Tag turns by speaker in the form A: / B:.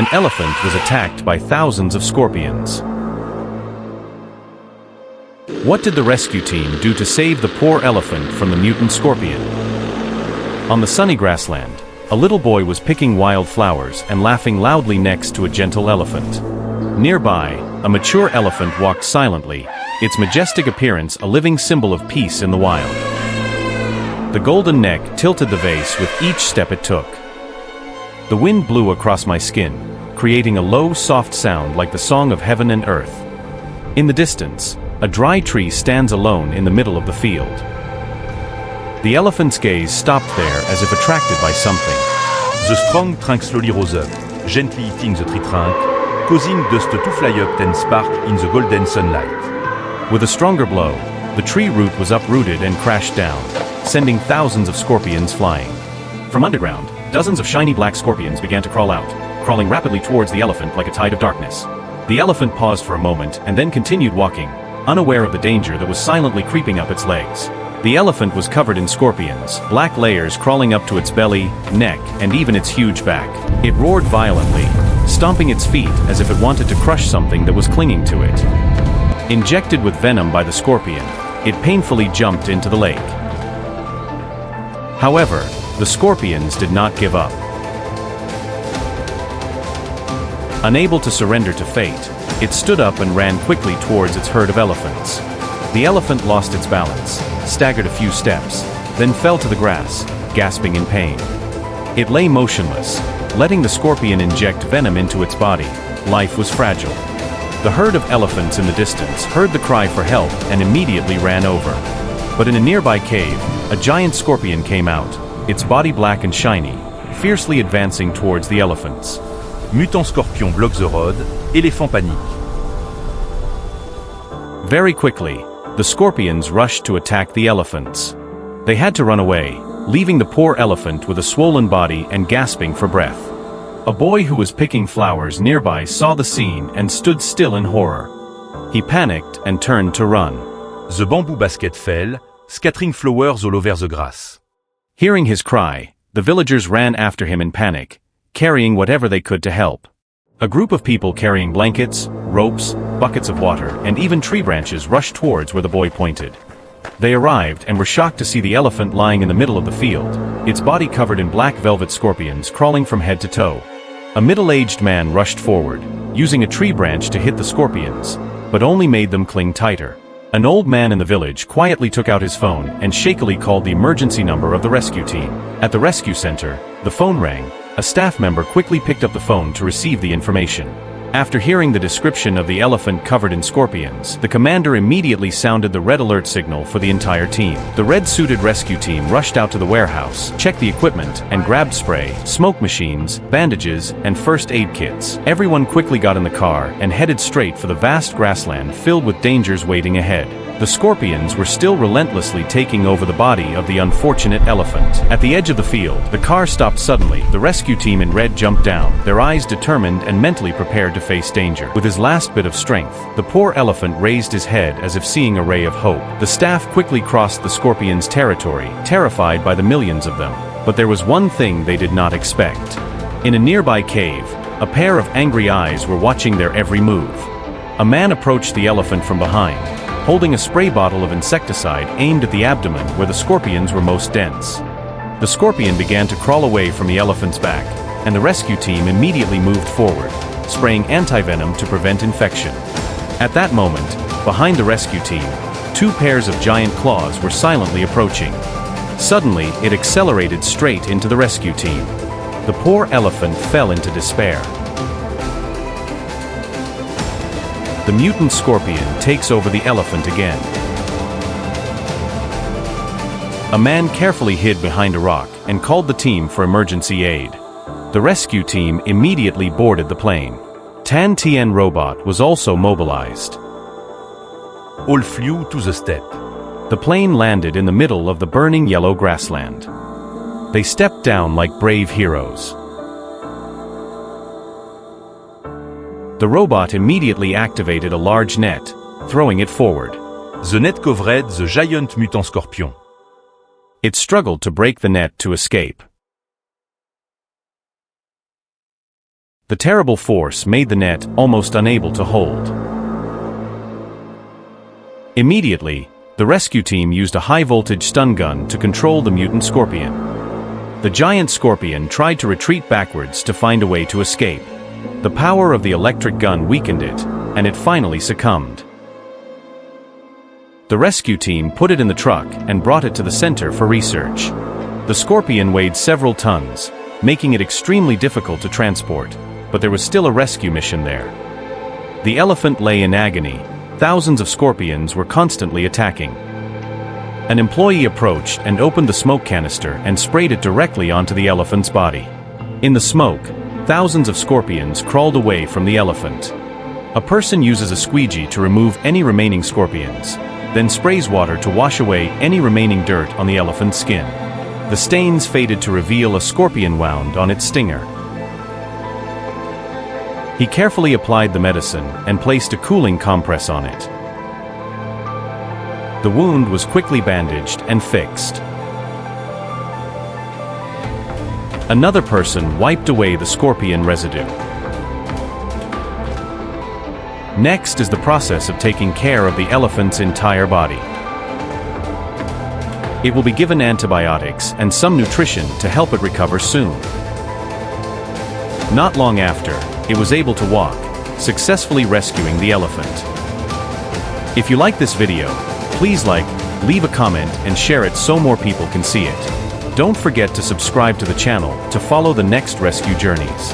A: An elephant was attacked by thousands of scorpions. What did the rescue team do to save the poor elephant from the mutant scorpion? On the sunny grassland, a little boy was picking wild flowers and laughing loudly next to a gentle elephant. Nearby, a mature elephant walked silently, its majestic appearance a living symbol of peace in the wild. The golden neck tilted the vase with each step it took. The wind blew across my skin, creating a low, soft sound like the song of heaven and earth. In the distance, a dry tree stands alone in the middle of the field. The elephant's gaze stopped there as if attracted by something.
B: The strong trunk slowly rose up, gently hitting the tree trunk, causing dust to fly up and spark in the golden sunlight.
A: With a stronger blow, the tree root was uprooted and crashed down, sending thousands of scorpions flying. From underground, dozens of shiny black scorpions began to crawl out, crawling rapidly towards the elephant like a tide of darkness. The elephant paused for a moment and then continued walking, unaware of the danger that was silently creeping up its legs. The elephant was covered in scorpions, black layers crawling up to its belly, neck, and even its huge back. It roared violently, stomping its feet as if it wanted to crush something that was clinging to it. Injected with venom by the scorpion, it painfully jumped into the lake. However, the scorpions did not give up. Unable to surrender to fate, it stood up and ran quickly towards its herd of elephants. The elephant lost its balance, staggered a few steps, then fell to the grass, gasping in pain. It lay motionless, letting the scorpion inject venom into its body. Life was fragile. The herd of elephants in the distance heard the cry for help and immediately ran over. But in a nearby cave, a giant scorpion came out, its body black and shiny, fiercely advancing towards the elephants.
B: Mutant scorpion bloque the road, éléphant panique.
A: Very quickly, the scorpions rushed to attack the elephants. They had to run away, leaving the poor elephant with a swollen body and gasping for breath. A boy who was picking flowers nearby saw the scene and stood still in horror. He panicked and turned to run.
B: The bamboo basket fell, scattering flowers all over the grass.
A: Hearing his cry, the villagers ran after him in panic, carrying whatever they could to help. A group of people carrying blankets, ropes, buckets of water, and even tree branches rushed towards where the boy pointed. They arrived and were shocked to see the elephant lying in the middle of the field, its body covered in black velvet scorpions crawling from head to toe. A middle-aged man rushed forward, using a tree branch to hit the scorpions, but only made them cling tighter. An old man in the village quietly took out his phone and shakily called the emergency number of the rescue team. At the rescue center, the phone rang. A staff member quickly picked up the phone to receive the information. After hearing the description of the elephant covered in scorpions, the commander immediately sounded the red alert signal for the entire team. The red-suited rescue team rushed out to the warehouse, checked the equipment, and grabbed spray, smoke machines, bandages, and first aid kits. Everyone quickly got in the car and headed straight for the vast grassland filled with dangers waiting ahead. The scorpions were still relentlessly taking over the body of the unfortunate elephant. At the edge of the field, the car stopped suddenly. The rescue team in red jumped down, their eyes determined and mentally prepared to face danger. With his last bit of strength, the poor elephant raised his head as if seeing a ray of hope. The staff quickly crossed the scorpion's territory, terrified by the millions of them. But there was one thing they did not expect. In a nearby cave, a pair of angry eyes were watching their every move. A man approached the elephant from behind, holding a spray bottle of insecticide aimed at the abdomen where the scorpions were most dense. The scorpion began to crawl away from the elephant's back, and the rescue team immediately moved forward, spraying anti-venom to prevent infection. At that moment, behind the rescue team, two pairs of giant claws were silently approaching. Suddenly, it accelerated straight into the rescue team. The poor elephant fell into despair. The mutant scorpion takes over the elephant again. A man carefully hid behind a rock and called the team for emergency aid. The rescue team immediately boarded the plane. Tan Tien robot was also mobilized.
B: All flew to the step.
A: The plane landed in the middle of the burning yellow grassland. They stepped down like brave heroes. The robot immediately activated a large net, throwing it forward.
B: The net covered the giant mutant scorpion.
A: It struggled to break the net to escape. The terrible force made the net almost unable to hold. Immediately, the rescue team used a high-voltage stun gun to control the mutant scorpion. The giant scorpion tried to retreat backwards to find a way to escape. The power of the electric gun weakened it, and it finally succumbed. The rescue team put it in the truck and brought it to the center for research. The scorpion weighed several tons, making it extremely difficult to transport, but there was still a rescue mission there. The elephant lay in agony. Thousands of scorpions were constantly attacking. An employee approached and opened the smoke canister and sprayed it directly onto the elephant's body. In the smoke, thousands of scorpions crawled away from the elephant. A person uses a squeegee to remove any remaining scorpions, then sprays water to wash away any remaining dirt on the elephant's skin. The stains faded to reveal a scorpion wound on its stinger. He carefully applied the medicine and placed a cooling compress on it. The wound was quickly bandaged and fixed. Another person wiped away the scorpion residue. Next is the process of taking care of the elephant's entire body. It will be given antibiotics and some nutrition to help it recover soon. Not long after, it was able to walk, successfully rescuing the elephant. If you like this video, please like, leave a comment and share it so more people can see it. Don't forget to subscribe to the channel to follow the next rescue journeys.